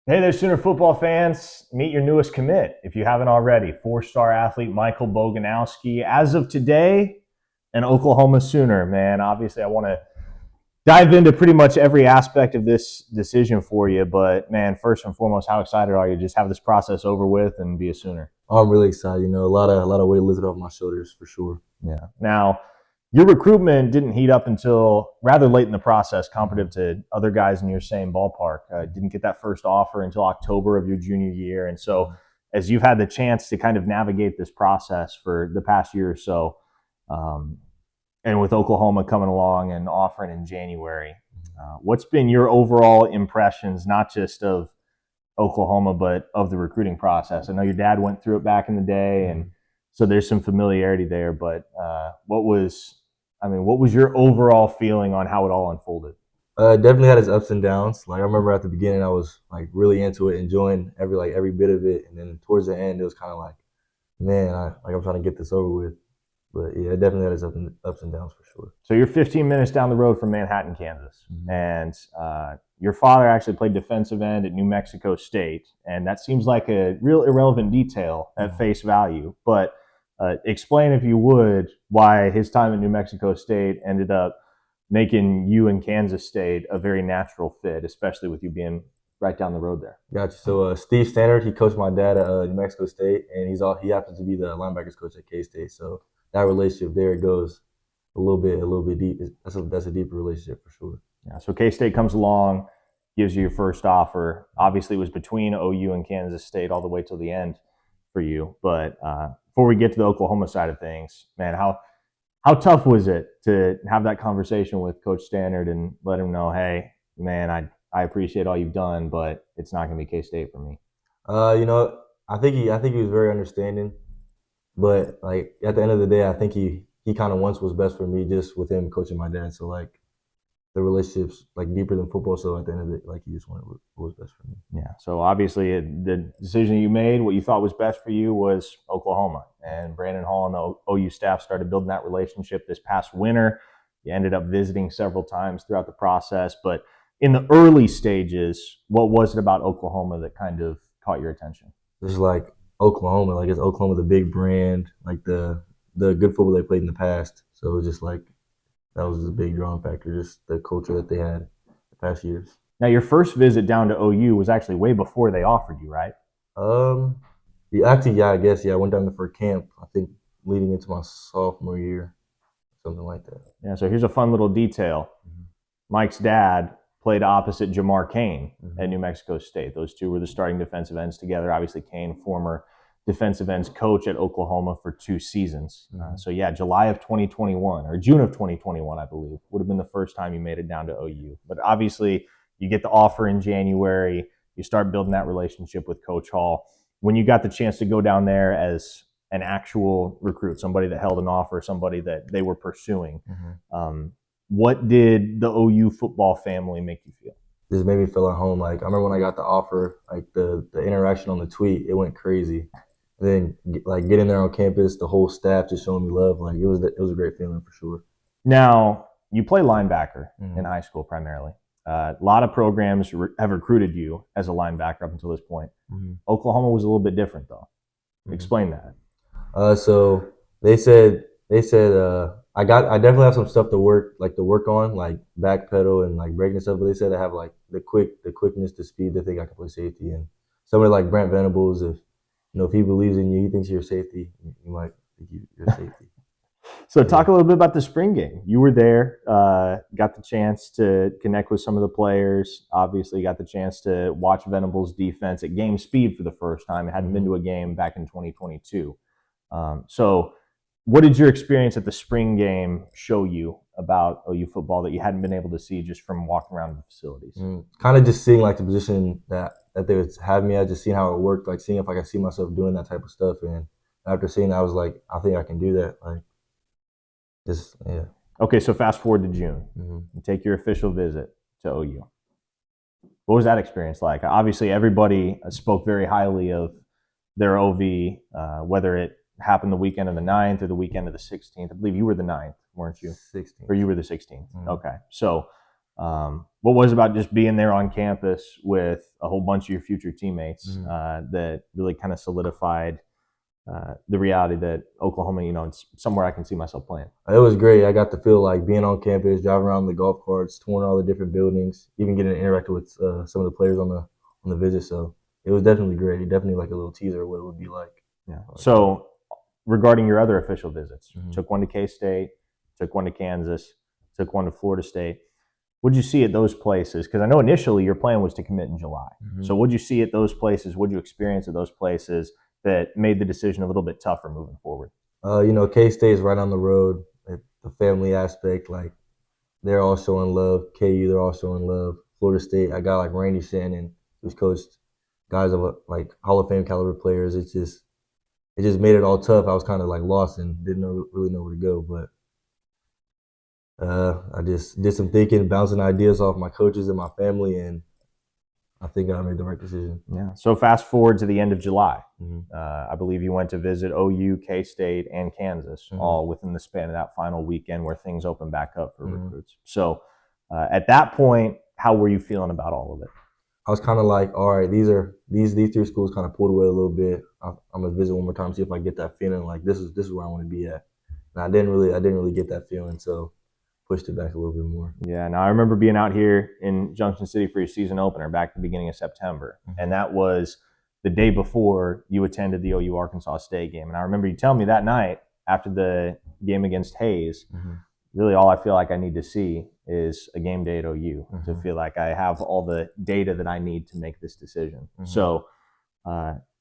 Hey there, Sooner football fans. Meet your newest commit, if you haven't already. Four-star athlete Michael Boganowski. As of today, an Oklahoma Sooner, man. Obviously, I want to dive into pretty much every aspect of this decision for you. But, man, first and foremost, how excited are you to just have this process over with and be a Sooner? I'm really excited. A lot of weight lifted off my shoulders for sure. Yeah. Now, your recruitment didn't heat up until rather late in the process, comparative to other guys in your same ballpark. Didn't get that first offer until October of your junior year. And so, as you've had the chance to kind of navigate this process for the past year or so, um, and with Oklahoma coming along and offering in January, what's been your overall impressions, not just of Oklahoma, but of the recruiting process? I know your dad went through it back in the day, and so there's some familiarity there. But what was your overall feeling on how it all unfolded? Definitely had its ups and downs. Like I remember at the beginning, I was like really into it, enjoying every bit of it, and then towards the end, it was kind of like, man, I'm trying to get this over with. But yeah, it definitely had its ups and downs for sure. So you're 15 minutes down the road from Manhattan, Kansas, and your father actually played defensive end at New Mexico State, and that seems like a real irrelevant detail at face value. But explain, if you would, why his time at New Mexico State ended up making you and Kansas State a very natural fit, especially with you being right down the road there. Gotcha. So Steve Standard, he coached my dad at New Mexico State, and he happens to be the linebackers coach at K State. So that relationship there goes a little bit deep. That's a deeper relationship for sure. Yeah. So K State comes along, gives you your first offer. Obviously, it was between OU and Kansas State all the way till the end for you. But before we get to the Oklahoma side of things, man, how tough was it to have that conversation with Coach Standard and let him know, hey, man, I appreciate all you've done, but it's not going to be K-State for me? I think he was very understanding, but like at the end of the day, I think he kind of wants what's best for me, just with him coaching my dad. So like the relationships like deeper than football. So at the end of it, like he just wanted what was best for me. Yeah. So obviously, the decision you made, what you thought was best for you, was Oklahoma. And Brandon Hall and the OU staff started building that relationship this past winter. You ended up visiting several times throughout the process. But in the early stages, what was it about Oklahoma that kind of caught your attention? Just like Oklahoma, like it's Oklahoma, the big brand, like the good football they played in the past. So it was just like that was a big drawing factor, just the culture that they had the past years. Now, your first visit down to OU was actually way before they offered you, right? Yeah, actually, yeah, I guess, yeah. I went down there for camp, I think, leading into my sophomore year, something like that. Yeah, so here's a fun little detail. Mike's dad played opposite Jamar Cain at New Mexico State. Those two were the starting defensive ends together. Obviously, Cain, former defensive ends coach at Oklahoma for 2 seasons. So, yeah, July of 2021, or June of 2021, I believe, would have been the first time you made it down to OU. But obviously, you get the offer in January. You start building that relationship with Coach Hall. When you got the chance to go down there as an actual recruit, somebody that held an offer, somebody that they were pursuing, what did the OU football family make you feel? Just made me feel at home. Like I remember when I got the offer, like the interaction on the tweet, it went crazy. And then like getting there on campus, the whole staff just showing me love. Like it was a great feeling for sure. Now, you play linebacker in high school primarily. A lot of programs have recruited you as a linebacker up until this point. Oklahoma was a little bit different, though. Explain that. So they said I definitely have some stuff to work on, like back pedal and like breaking and stuff. But they said I have like the quickness, the speed. They think I can play safety. And somebody like Brent Venables, if he believes in you, he thinks you're safety. You might think you're safety. So talk a little bit about the spring game. You were there, got the chance to connect with some of the players. Obviously, got the chance to watch Venables' defense at game speed for the first time. It hadn't been to a game back in 2022. So what did your experience at the spring game show you about OU football that you hadn't been able to see just from walking around the facilities? Kind of just seeing like the position that they would have me at, just seeing how it worked, like seeing if I could see myself doing that type of stuff. And after seeing that, I was like, I think I can do that. Like, yeah. Okay, so fast forward to June. You take your official visit to OU. What was that experience like? Obviously, everybody spoke very highly of their OV, whether it happened the weekend of the 9th or the weekend of the 16th. I believe you were the 9th, weren't you? 16th. Or you were the 16th. Okay. So What was it about just being there on campus with a whole bunch of your future teammates that really kind of solidified the reality that Oklahoma, it's somewhere I can see myself playing? It was great. I got to feel like being on campus, driving around the golf carts, touring all the different buildings, even getting to interact with some of the players on the visit. So it was definitely great. Definitely like a little teaser of what it would be like. Yeah. So regarding your other official visits, took one to K-State, took one to Kansas, took one to Florida State. What did you see at those places? Because I know initially your plan was to commit in July. So what did you see at those places? What did you experience at those places that made the decision a little bit tougher moving forward? K-State is right on the road. The family aspect, like they're all showing love. KU, they're all showing love. Florida State, I got like Randy Shannon, who's coached guys of like Hall of Fame caliber players. It just made it all tough. I was kind of like lost and didn't really know where to go, but I just did some thinking, bouncing ideas off my coaches and my family, and I think I made the right decision. Yeah. So fast forward to the end of July. I believe you went to visit OU, K-State, and Kansas, all within the span of that final weekend where things opened back up for recruits. So at that point, how were you feeling about all of it? I was kind of like, all right, these three schools kind of pulled away a little bit. I'm gonna visit one more time, see if I get that feeling like this is where I want to be at. And I didn't really get that feeling, so pushed it back a little bit more. Yeah, now I remember being out here in Junction City for your season opener back at the beginning of September, and that was the day before you attended the OU Arkansas State game. And I remember you telling me that night after the game against Hayes, really all I feel like I need to see is a game day at OU to feel like I have all the data that I need to make this decision. So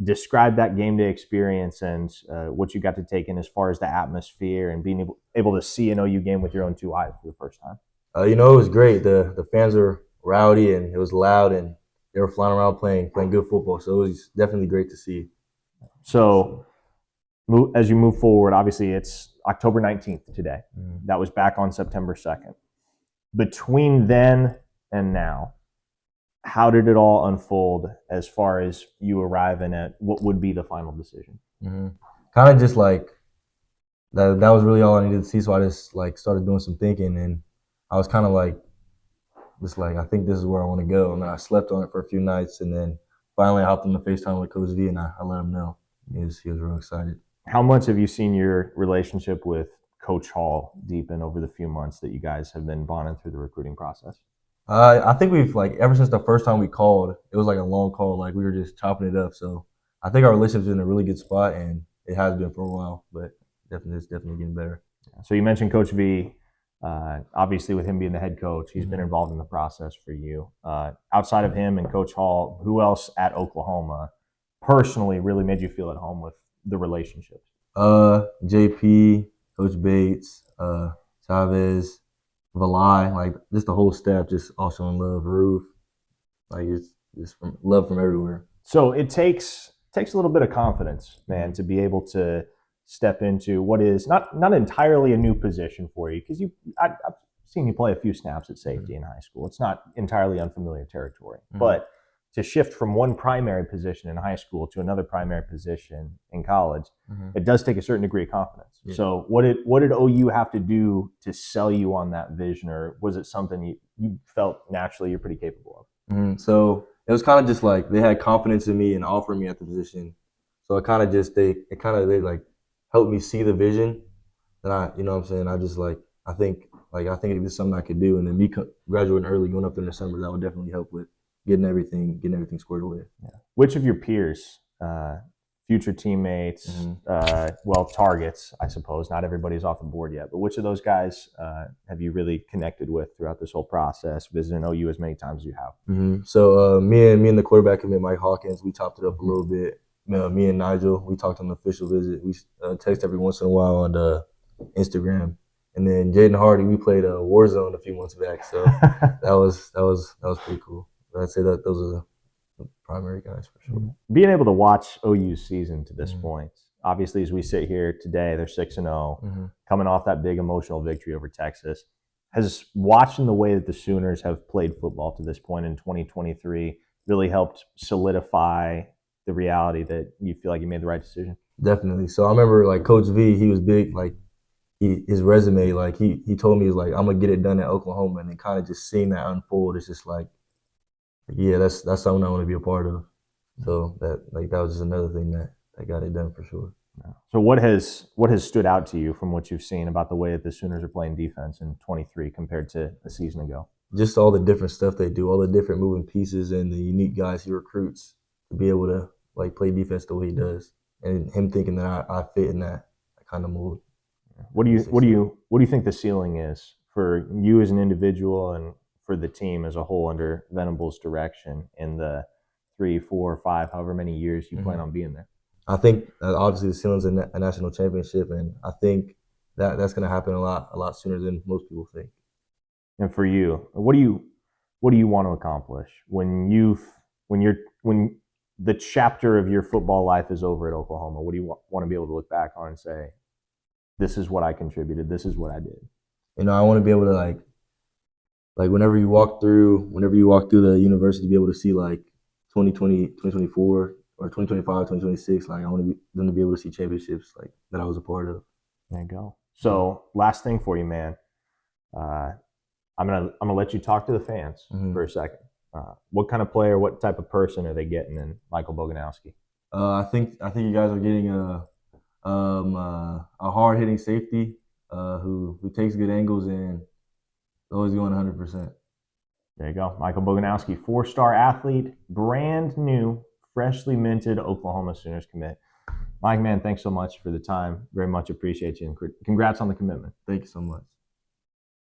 describe that game day experience and what you got to take in as far as the atmosphere and being able to see an OU game with your own two eyes for the first time. It was great. The fans were rowdy and it was loud and they were flying around playing good football. So it was definitely great to see. So as you move forward, obviously it's October 19th today. That was back on September 2nd. Between then and now, how did it all unfold as far as you arriving at what would be the final decision? Kind of just like that was really all I needed to see. So I just like started doing some thinking and I was kind of like, I think this is where I want to go. And then I slept on it for a few nights and then finally I hopped on the FaceTime with Coach V and I let him know. He was real excited. How much have you seen your relationship with Coach Hall deepen over the few months that you guys have been bonding through the recruiting process? I think we've like ever since the first time we called, it was like a long call, like we were just chopping it up. So I think our relationship's in a really good spot, and it has been for a while. But it's definitely getting better. So you mentioned Coach V. Obviously, with him being the head coach, he's been involved in the process for you. Outside of him and Coach Hall, who else at Oklahoma personally really made you feel at home with the relationships? JP, Coach Bates, Chavez, Valai, like just the whole staff, just all showing love. Roof, like it's just love from everywhere. So it takes a little bit of confidence, man, to be able to step into what is not entirely a new position for you, because I've seen you play a few snaps at safety in high school. It's not entirely unfamiliar territory, but to shift from one primary position in high school to another primary position in college, it does take a certain degree of confidence. Yeah. So what did OU have to do to sell you on that vision, or was it something you felt naturally you're pretty capable of? So it was kind of just like they had confidence in me and offered me at the position. So it kind of just they like helped me see the vision. And I just like I think this is something I could do. And then me graduating early, going up there in December, that would definitely help with getting everything squared away. Yeah. Which of your peers, future teammates, targets, I suppose, not everybody's off the board yet, but which of those guys have you really connected with throughout this whole process, visiting OU as many times as you have? So me and the quarterback commit, Mike Hawkins, we chopped it up a little bit. Me and Nigel, we talked on the official visit. We text every once in a while on Instagram. And then Jaden Hardy, we played Warzone a few months back, so that was pretty cool. But I'd say that those are the primary guys for sure. Being able to watch OU's season to this point, obviously as we sit here today, they're 6-0, coming off that big emotional victory over Texas. Has watching the way that the Sooners have played football to this point in 2023 really helped solidify the reality that you feel like you made the right decision? Definitely. So I remember like Coach V, he was big, like his resume, like he told me, he's like, I'm gonna get it done at Oklahoma, and then kind of just seeing that unfold, it's just like, yeah, that's something I want to be a part of. So that was just another thing that got it done for sure. So what has stood out to you from what you've seen about the way that the Sooners are playing defense in 23 compared to a season ago? Just all the different stuff they do, all the different moving pieces, and the unique guys he recruits to be able to like play defense the way he does, and him thinking that I fit in that kind of mold. What do you think the ceiling is for you as an individual and for the team as a whole under Venable's direction in the 3, 4, 5, however many years you plan on being there? I think obviously the ceiling's a national championship, and I think that's going to happen a lot sooner than most people think. And for you, what do you want to accomplish when the chapter of your football life is over at Oklahoma? What do you want to be able to look back on and say, this is what I contributed, this is what I did? I want to be able to like whenever you walk through the university, be able to see like 2020, 2024, or 2025, 2026. Like I want them to be able to see championships like that I was a part of. There you go. So last thing for you, man. Uh, I'm gonna let you talk to the fans for a second. What kind of player, what type of person are they getting in Michael Boganowski? I think you guys are getting a hard hitting safety who takes good angles and always going 100%. There you go. Michael Boganowski, 4-star athlete, brand new, freshly minted Oklahoma Sooners commit. Mike, man, thanks so much for the time. Very much appreciate you. And congrats on the commitment. Thank you so much.